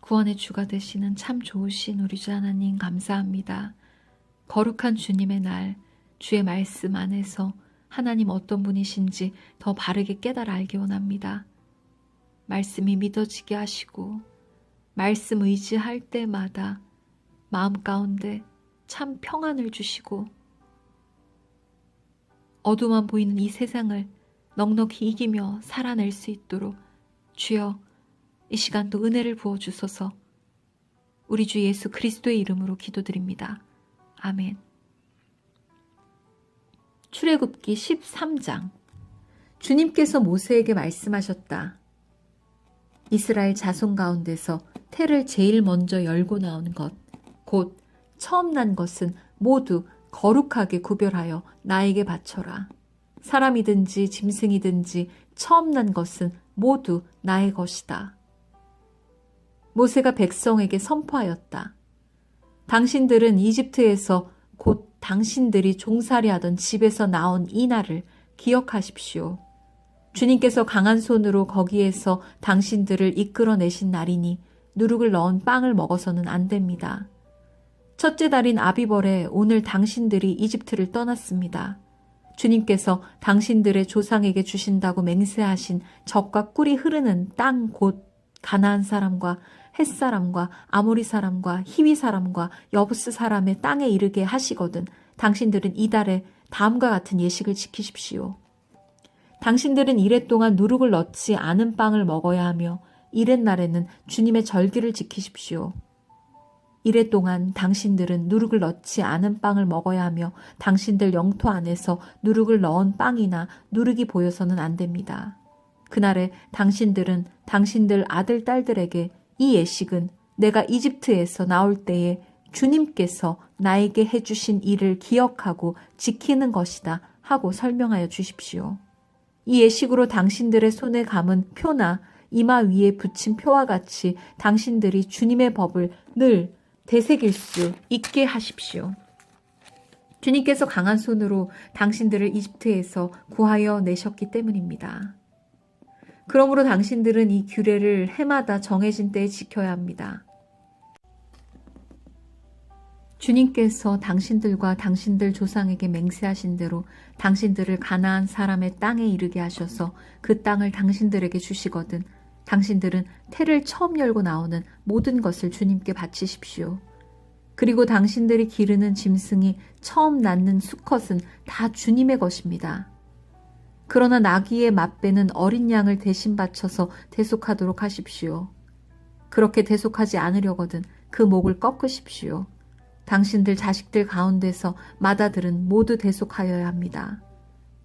구원의 주가 되시는 참 좋으신 우리 주 하나님 감사합니다. 거룩한 주님의 날, 주의 말씀 안에서 하나님 어떤 분이신지 더 바르게 깨달아 알기 원합니다. 말씀이 믿어지게 하시고 말씀 의지할 때마다 마음 가운데 참 평안을 주시고 어두만 보이는 이 세상을 넉넉히 이기며 살아낼 수 있도록 주여 이 시간도 은혜를 부어주소서. 우리 주 예수 그리스도의 이름으로 기도드립니다. 아멘. 출애굽기 13장. 주님께서 모세에게 말씀하셨다. 이스라엘 자손 가운데서 태를 제일 먼저 열고 나온 것, 곧 처음 난 것은 모두 거룩하게 구별하여 나에게 바쳐라. 사람이든지 짐승이든지 처음 난 것은 모두 나의 것이다. 모세가 백성에게 선포하였다. 당신들은 이집트에서 곧 당신들이 종살이하던 집에서 나온 이 날을 기억하십시오. 주님께서 강한 손으로 거기에서 당신들을 이끌어내신 날이니 누룩을 넣은 빵을 먹어서는 안 됩니다. 첫째 달인 아비벌에 오늘 당신들이 이집트를 떠났습니다. 주님께서 당신들의 조상에게 주신다고 맹세하신 젖과 꿀이 흐르는 땅 곧 가나안 사람과 헷 사람과 아모리 사람과 히위 사람과 여부스 사람의 땅에 이르게 하시거든 당신들은 이달에 다음과 같은 예식을 지키십시오. 당신들은 이래 동안 누룩을 넣지 않은 빵을 먹어야 하며 이렛날에는 주님의 절기를 지키십시오. 이래 동안 당신들은 누룩을 넣지 않은 빵을 먹어야 하며 당신들 영토 안에서 누룩을 넣은 빵이나 누룩이 보여서는 안 됩니다. 그날에 당신들은 당신들 아들, 딸들에게 이 예식은 내가 이집트에서 나올 때에 주님께서 나에게 해주신 일을 기억하고 지키는 것이다 하고 설명하여 주십시오. 이 예식으로 당신들의 손에 감은 표나 이마 위에 붙인 표와 같이 당신들이 주님의 법을 늘 되새길 수 있게 하십시오. 주님께서 강한 손으로 당신들을 이집트에서 구하여 내셨기 때문입니다. 그러므로 당신들은 이 규례를 해마다 정해진 때에 지켜야 합니다. 주님께서 당신들과 당신들 조상에게 맹세하신 대로 당신들을 가나안 사람의 땅에 이르게 하셔서 그 땅을 당신들에게 주시거든 당신들은 태를 처음 열고 나오는 모든 것을 주님께 바치십시오. 그리고 당신들이 기르는 짐승이 처음 낳는 수컷은 다 주님의 것입니다. 그러나 나귀의 맏배는 어린 양을 대신 바쳐서 대속하도록 하십시오. 그렇게 대속하지 않으려거든 그 목을 꺾으십시오. 당신들 자식들 가운데서 맏아들은 모두 대속하여야 합니다.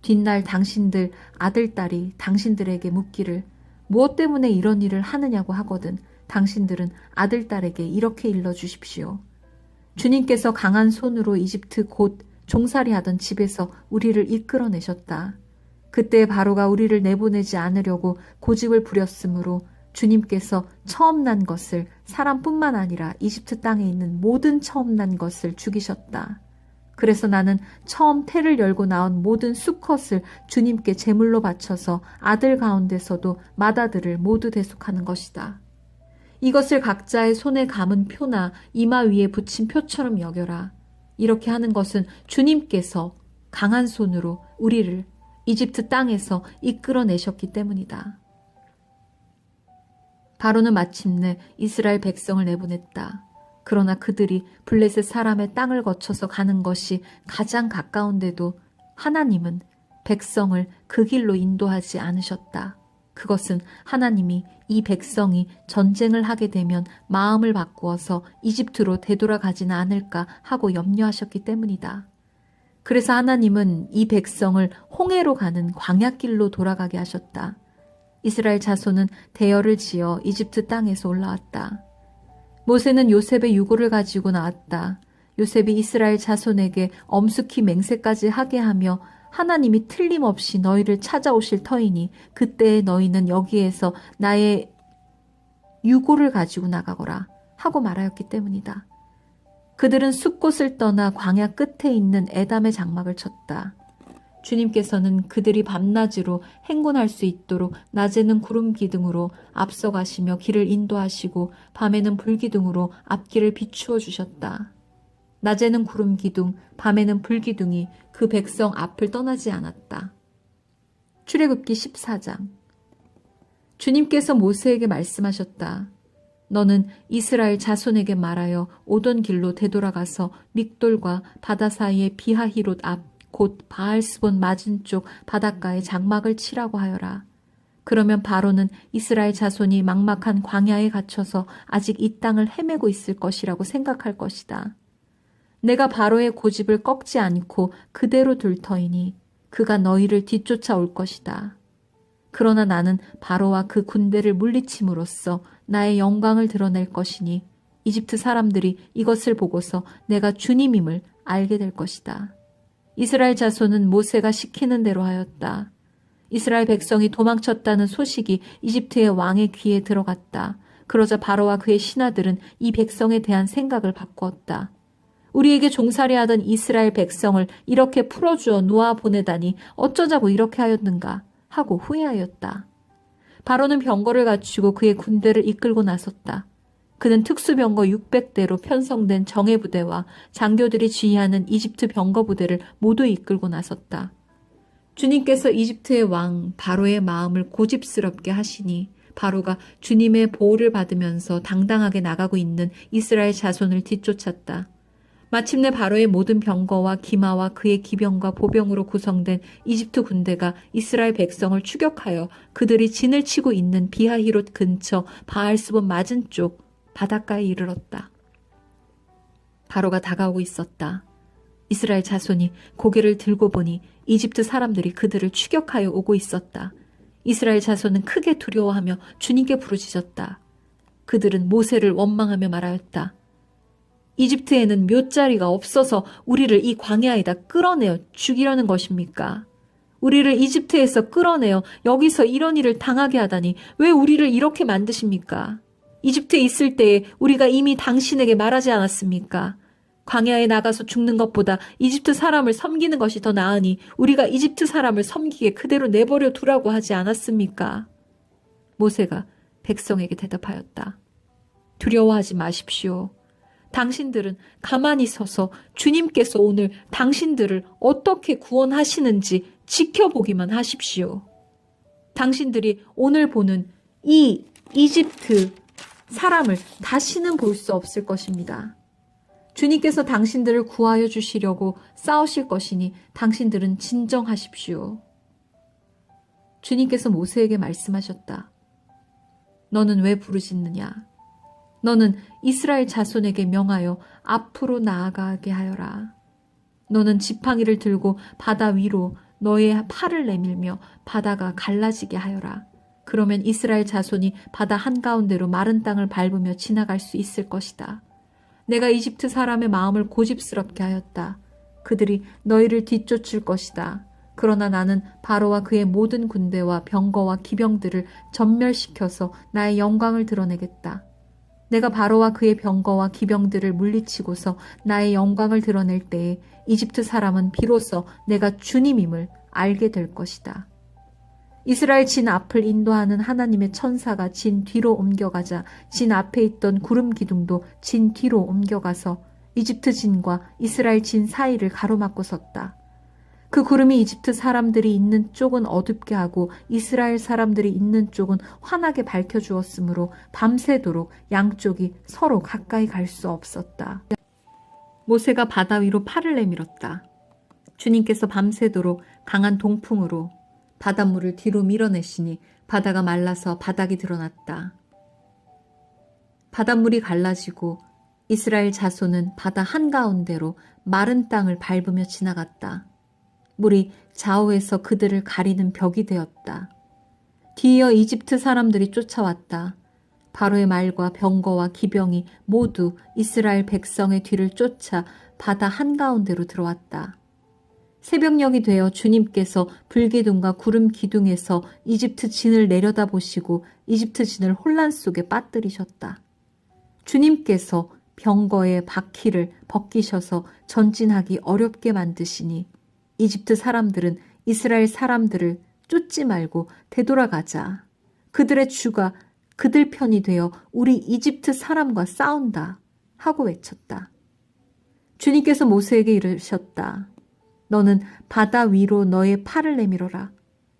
뒷날 당신들 아들, 딸이 당신들에게 묻기를 무엇 때문에 이런 일을 하느냐고 하거든 당신들은 아들, 딸에게 이렇게 일러주십시오. 주님께서 강한 손으로 이집트 곧 종살이하던 집에서 우리를 이끌어내셨다. 그때 바로가 우리를 내보내지 않으려고 고집을 부렸으므로 주님께서 처음 난 것을 사람뿐만 아니라 이집트 땅에 있는 모든 처음 난 것을 죽이셨다. 그래서 나는 처음 태를 열고 나온 모든 수컷을 주님께 제물로 바쳐서 아들 가운데서도 맏아들을 모두 대속하는 것이다. 이것을 각자의 손에 감은 표나 이마 위에 붙인 표처럼 여겨라. 이렇게 하는 것은 주님께서 강한 손으로 우리를 이집트 땅에서 이끌어내셨기 때문이다. 바로는 마침내 이스라엘 백성을 내보냈다. 그러나 그들이 블레셋 사람의 땅을 거쳐서 가는 것이 가장 가까운데도 하나님은 백성을 그 길로 인도하지 않으셨다. 그것은 하나님이 이 백성이 전쟁을 하게 되면 마음을 바꾸어서 이집트로 되돌아가지는 않을까 하고 염려하셨기 때문이다. 그래서 하나님은 이 백성을 홍해로 가는 광야길로 돌아가게 하셨다. 이스라엘 자손은 대열을 지어 이집트 땅에서 올라왔다. 모세는 요셉의 유고를 가지고 나왔다. 요셉이 이스라엘 자손에게 엄숙히 맹세까지 하게 하며 하나님이 틀림없이 너희를 찾아오실 터이니 그때에 너희는 여기에서 나의 유고를 가지고 나가거라 하고 말하였기 때문이다. 그들은 숲곳을 떠나 광야 끝에 있는 에담의 장막을 쳤다. 주님께서는 그들이 밤낮으로 행군할 수 있도록 낮에는 구름 기둥으로 앞서가시며 길을 인도하시고 밤에는 불 기둥으로 앞길을 비추어 주셨다. 낮에는 구름 기둥, 밤에는 불 기둥이 그 백성 앞을 떠나지 않았다. 출애굽기 14장. 주님께서 모세에게 말씀하셨다. 너는 이스라엘 자손에게 말하여 오던 길로 되돌아가서 믹돌과 바다 사이의 비하히롯 앞 곧 바알스본 맞은쪽 바닷가에 장막을 치라고 하여라. 그러면 바로는 이스라엘 자손이 막막한 광야에 갇혀서 아직 이 땅을 헤매고 있을 것이라고 생각할 것이다. 내가 바로의 고집을 꺾지 않고 그대로 둘 터이니 그가 너희를 뒤쫓아올 것이다. 그러나 나는 바로와 그 군대를 물리침으로써 나의 영광을 드러낼 것이니 이집트 사람들이 이것을 보고서 내가 주님임을 알게 될 것이다. 이스라엘 자손은 모세가 시키는 대로 하였다. 이스라엘 백성이 도망쳤다는 소식이 이집트의 왕의 귀에 들어갔다. 그러자 바로와 그의 신하들은 이 백성에 대한 생각을 바꾸었다. 우리에게 종살이하던 이스라엘 백성을 이렇게 풀어주어 놓아 보내다니 어쩌자고 이렇게 하였는가 하고 후회하였다. 바로는 병거를 갖추고 그의 군대를 이끌고 나섰다. 그는 특수병거 600대로 편성된 정예부대와 장교들이 지휘하는 이집트 병거 부대를 모두 이끌고 나섰다. 주님께서 이집트의 왕 바로의 마음을 고집스럽게 하시니 바로가 주님의 보호를 받으면서 당당하게 나가고 있는 이스라엘 자손을 뒤쫓았다. 마침내 바로의 모든 병거와 기마와 그의 기병과 보병으로 구성된 이집트 군대가 이스라엘 백성을 추격하여 그들이 진을 치고 있는 비하히롯 근처 바알스본 맞은쪽 바닷가에 이르렀다. 바로가 다가오고 있었다. 이스라엘 자손이 고개를 들고 보니 이집트 사람들이 그들을 추격하여 오고 있었다. 이스라엘 자손은 크게 두려워하며 주님께 부르짖었다. 그들은 모세를 원망하며 말하였다. 이집트에는 묫자리가 없어서 우리를 이 광야에다 끌어내어 죽이려는 것입니까? 우리를 이집트에서 끌어내어 여기서 이런 일을 당하게 하다니 왜 우리를 이렇게 만드십니까? 이집트에 있을 때에 우리가 이미 당신에게 말하지 않았습니까? 광야에 나가서 죽는 것보다 이집트 사람을 섬기는 것이 더 나으니 우리가 이집트 사람을 섬기게 그대로 내버려 두라고 하지 않았습니까? 모세가 백성에게 대답하였다. 두려워하지 마십시오. 당신들은 가만히 서서 주님께서 오늘 당신들을 어떻게 구원하시는지 지켜보기만 하십시오. 당신들이 오늘 보는 이 이집트 사람을 다시는 볼 수 없을 것입니다. 주님께서 당신들을 구하여 주시려고 싸우실 것이니 당신들은 진정하십시오. 주님께서 모세에게 말씀하셨다. 너는 왜 부르짖느냐? 너는 이스라엘 자손에게 명하여 앞으로 나아가게 하여라. 너는 지팡이를 들고 바다 위로 너의 팔을 내밀며 바다가 갈라지게 하여라. 그러면 이스라엘 자손이 바다 한가운데로 마른 땅을 밟으며 지나갈 수 있을 것이다. 내가 이집트 사람의 마음을 고집스럽게 하였다. 그들이 너희를 뒤쫓을 것이다. 그러나 나는 바로와 그의 모든 군대와 병거와 기병들을 전멸시켜서 나의 영광을 드러내겠다. 내가 바로와 그의 병거와 기병들을 물리치고서 나의 영광을 드러낼 때에 이집트 사람은 비로소 내가 주님임을 알게 될 것이다. 이스라엘 진 앞을 인도하는 하나님의 천사가 진 뒤로 옮겨가자 진 앞에 있던 구름 기둥도 진 뒤로 옮겨가서 이집트 진과 이스라엘 진 사이를 가로막고 섰다. 그 구름이 이집트 사람들이 있는 쪽은 어둡게 하고 이스라엘 사람들이 있는 쪽은 환하게 밝혀주었으므로 밤새도록 양쪽이 서로 가까이 갈 수 없었다. 모세가 바다 위로 팔을 내밀었다. 주님께서 밤새도록 강한 동풍으로 바닷물을 뒤로 밀어내시니 바다가 말라서 바닥이 드러났다. 바닷물이 갈라지고 이스라엘 자손은 바다 한가운데로 마른 땅을 밟으며 지나갔다. 물이 좌우에서 그들을 가리는 벽이 되었다. 뒤이어 이집트 사람들이 쫓아왔다. 바로의 말과 병거와 기병이 모두 이스라엘 백성의 뒤를 쫓아 바다 한가운데로 들어왔다. 새벽녘이 되어 주님께서 불기둥과 구름 기둥에서 이집트 진을 내려다보시고 이집트 진을 혼란 속에 빠뜨리셨다. 주님께서 병거의 바퀴를 벗기셔서 전진하기 어렵게 만드시니 이집트 사람들은 이스라엘 사람들을 쫓지 말고 되돌아가자. 그들의 주가 그들 편이 되어 우리 이집트 사람과 싸운다 하고 외쳤다. 주님께서 모세에게 이르셨다. 너는 바다 위로 너의 팔을 내밀어라.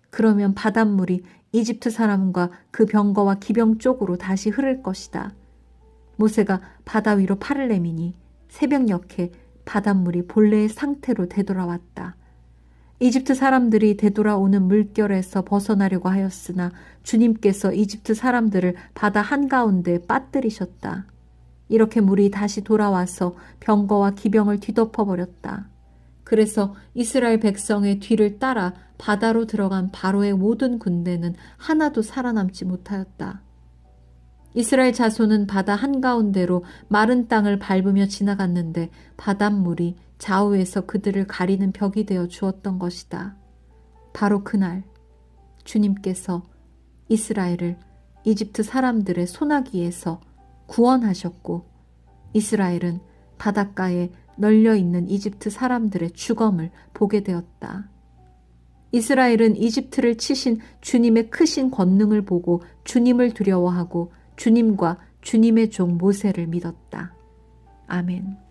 그러면 바닷물이 이집트 사람과 그 병거와 기병 쪽으로 다시 흐를 것이다. 모세가 바다 위로 팔을 내미니 새벽녘에 바닷물이 본래의 상태로 되돌아왔다. 이집트 사람들이 되돌아오는 물결에서 벗어나려고 하였으나 주님께서 이집트 사람들을 바다 한가운데 빠뜨리셨다. 이렇게 물이 다시 돌아와서 병거와 기병을 뒤덮어 버렸다. 그래서 이스라엘 백성의 뒤를 따라 바다로 들어간 바로의 모든 군대는 하나도 살아남지 못하였다. 이스라엘 자손은 바다 한가운데로 마른 땅을 밟으며 지나갔는데 바닷물이 좌우에서 그들을 가리는 벽이 되어 주었던 것이다. 바로 그날 주님께서 이스라엘을 이집트 사람들의 소나기에서 구원하셨고 이스라엘은 바닷가에 널려있는 이집트 사람들의 죽음을 보게 되었다. 이스라엘은 이집트를 치신 주님의 크신 권능을 보고 주님을 두려워하고 주님과 주님의 종 모세를 믿었다. 아멘.